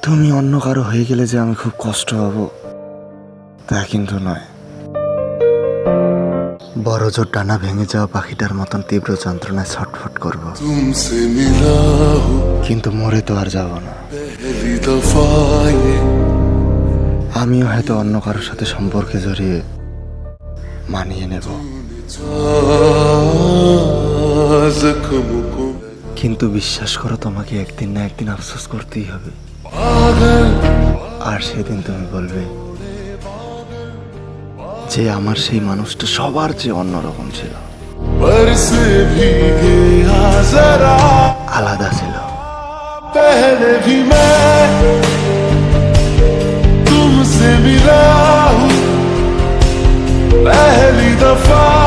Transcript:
তুমি অন্য কারো হয়ে গেলে যে আমি খুব কষ্ট পাবো তা কিন্তু নয়। বড় জোর ডানা ভেঙে যাওয়া পাখিটার মতন তীব্র যন্ত্রণায় ছটফট করব, কিন্তু মরে তো আর যাব না। আমিও হয়তো অন্য কারোর সাথে সম্পর্কে জড়িয়ে মানিয়ে নেব, কিন্তু বিশ্বাস করো তোমাকে একদিন না একদিন আফসোস করতেই হবে। আর সেদিন তুমি বলবে যে আমার সেই মানুষটা সবার চেয়ে অন্যরকম ছিল, আলাদা ছিল। पहले भी मैं तुमसे मिला हूँ पहली दफा।